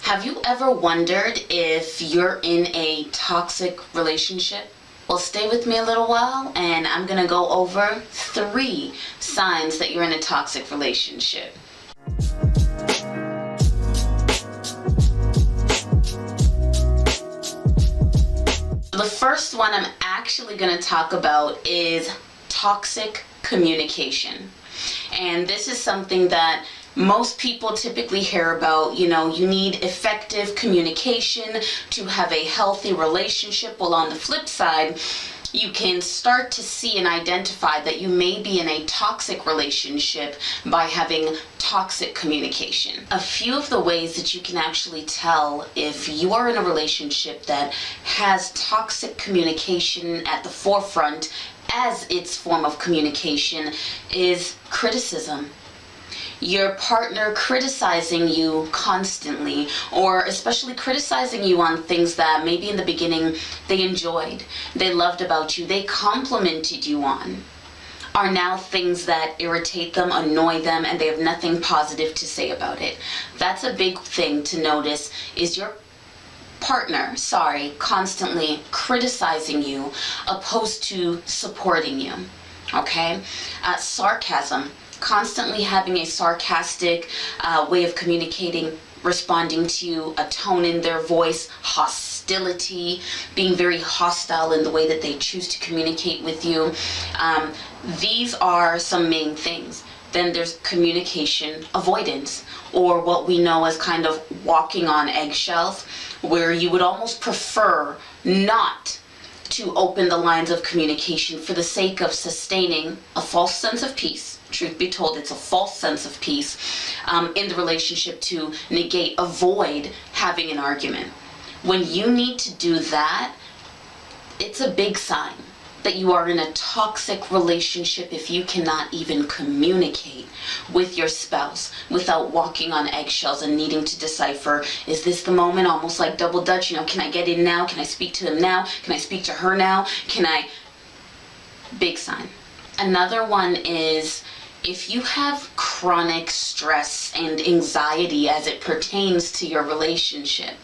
Have you ever wondered if you're in a toxic relationship? Well, stay with me a little while and I'm going to go over 3 signs that you're in a toxic relationship. The first one I'm actually going to talk about is toxic communication. And this is something that most people typically hear about. You need effective communication to have a healthy relationship. Well, on the flip side, you can start to see and identify that you may be in a toxic relationship by having toxic communication. A few of the ways that you can actually tell if you are in a relationship that has toxic communication at the forefront as its form of communication is criticism. Your partner criticizing you constantly, or especially criticizing you on things that maybe in the beginning they enjoyed, they loved about you, they complimented you on, are now things that irritate them, annoy them, and they have nothing positive to say about it. That's a big thing to notice, is your partner, constantly criticizing you opposed to supporting you. Okay? Sarcasm. Constantly having a sarcastic way of communicating, responding to you, a tone in their voice, hostility, being very hostile in the way that they choose to communicate with you. These are some main things. Then there's communication avoidance, or what we know as kind of walking on eggshells, where you would almost prefer not to open the lines of communication for the sake of sustaining a false sense of peace. Truth be told, it's a false sense of peace in the relationship to avoid having an argument. When you need to do that, it's a big sign that you are in a toxic relationship if you cannot even communicate with your spouse without walking on eggshells and needing to decipher, is this the moment? Almost like double dutch, can I get in now? Can I speak to him now? Can I speak to her now? Big sign. Another one is if you have chronic stress and anxiety as it pertains to your relationship,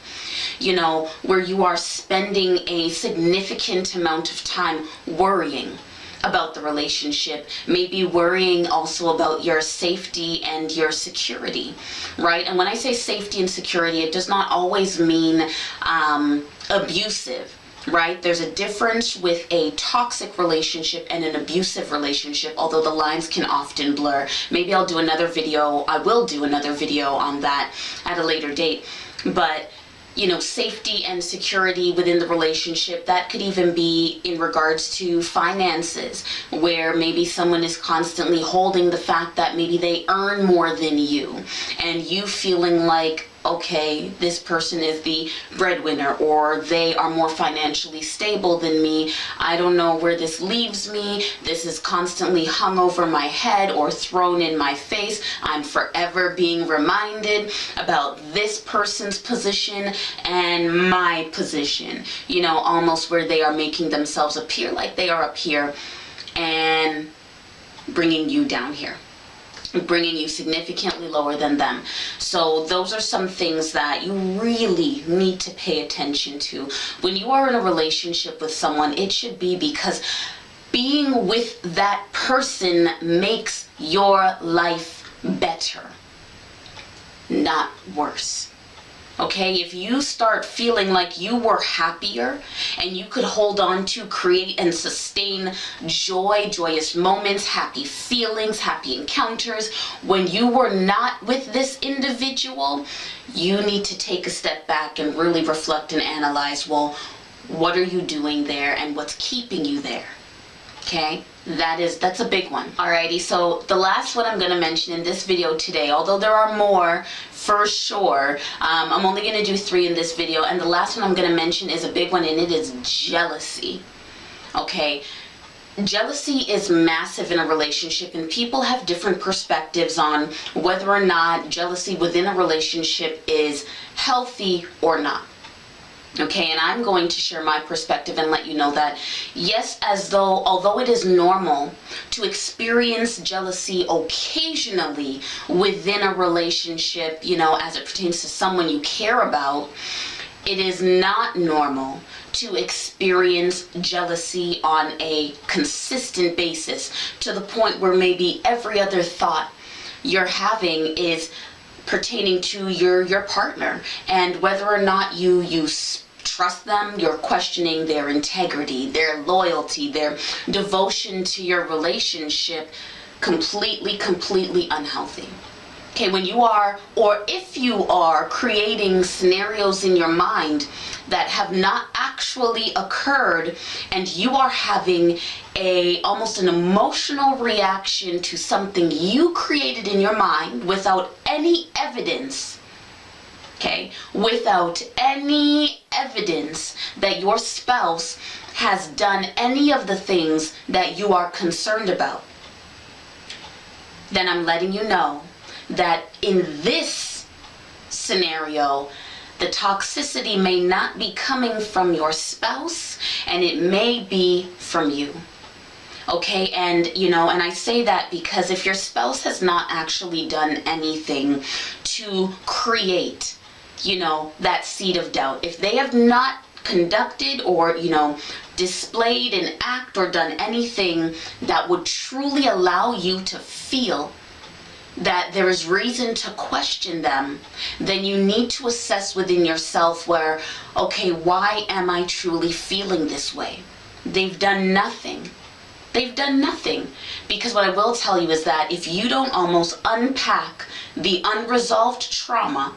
where you are spending a significant amount of time worrying about the relationship, maybe worrying also about your safety and your security, right? And when I say safety and security, it does not always mean abusive. Right? There's a difference with a toxic relationship and an abusive relationship, although the lines can often blur. Maybe I will do another video on that at a later date. But safety and security within the relationship, that could even be in regards to finances, where maybe someone is constantly holding the fact that maybe they earn more than you, and you feeling like, okay, this person is the breadwinner, or they are more financially stable than me. I don't know where this leaves me. This is constantly hung over my head or thrown in my face. I'm forever being reminded about this person's position and my position. Almost where they are making themselves appear like they are up here and bringing you down here, bringing you significantly lower than them. So those are some things that you really need to pay attention to. When you are in a relationship with someone, it should be because being with that person makes your life better, not worse. Okay, if you start feeling like you were happier and you could hold on to, create, and sustain joyous moments, happy feelings, happy encounters, when you were not with this individual, you need to take a step back and really reflect and analyze, well, what are you doing there and what's keeping you there? Okay, that's a big one. Alrighty, so the last one I'm going to mention in this video today, although there are more for sure, I'm only going to do 3 in this video, and the last one I'm going to mention is a big one, and it is jealousy. Okay, jealousy is massive in a relationship, and people have different perspectives on whether or not jealousy within a relationship is healthy or not. Okay, and I'm going to share my perspective and let you know that yes, although it is normal to experience jealousy occasionally within a relationship, as it pertains to someone you care about, it is not normal to experience jealousy on a consistent basis to the point where maybe every other thought you're having is pertaining to your partner, and whether or not you trust them, you're questioning their integrity, their loyalty, their devotion to your relationship. Completely unhealthy. Okay, when you are, or if you are creating scenarios in your mind that have not actually occurred, and you are having almost an emotional reaction to something you created in your mind without any evidence, okay, without any evidence that your spouse has done any of the things that you are concerned about, then I'm letting you know that in this scenario, the toxicity may not be coming from your spouse, and it may be from you. Okay, and and I say that because if your spouse has not actually done anything to create, that seed of doubt, if they have not conducted or, displayed an act or done anything that would truly allow you to feel that there is reason to question them, then you need to assess within yourself where, okay, why am I truly feeling this way? They've done nothing. They've done nothing. Because what I will tell you is that if you don't almost unpack the unresolved trauma,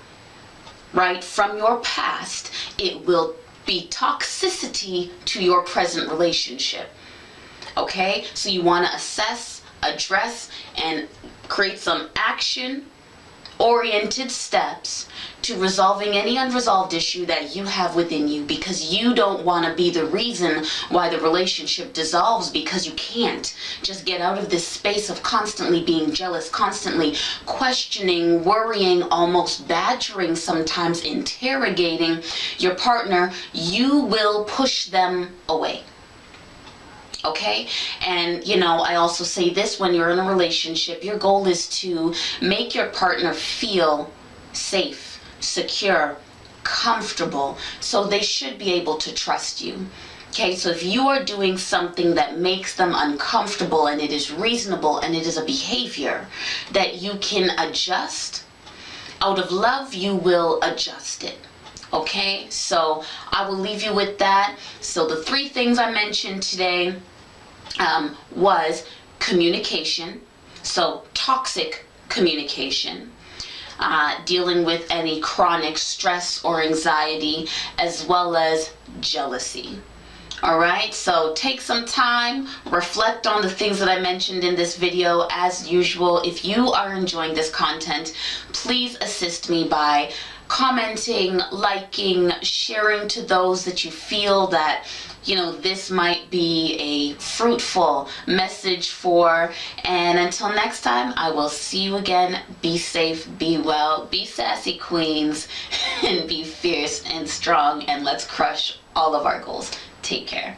right, from your past, it will be toxicity to your present relationship. Okay? So you want to assess, address, and create some action-oriented steps to resolving any unresolved issue that you have within you, because you don't want to be the reason why the relationship dissolves, because you can't just get out of this space of constantly being jealous, constantly questioning, worrying, almost badgering, sometimes interrogating your partner. You will push them away. Okay? And, I also say this, when you're in a relationship, your goal is to make your partner feel safe, secure, comfortable, so they should be able to trust you. Okay, so if you are doing something that makes them uncomfortable and it is reasonable and it is a behavior that you can adjust, out of love, you will adjust it. Okay, so I will leave you with that. So the 3 things I mentioned today was communication, so toxic communication, dealing with any chronic stress or anxiety, as well as jealousy. All right, so take some time, reflect on the things that I mentioned in this video. As usual, if you are enjoying this content, please assist me by commenting, liking, sharing to those that you feel that this might be a fruitful message for. And until next time, I will see you again. Be safe, be well, be sassy, queens, and be fierce and strong, and let's crush all of our goals. Take care.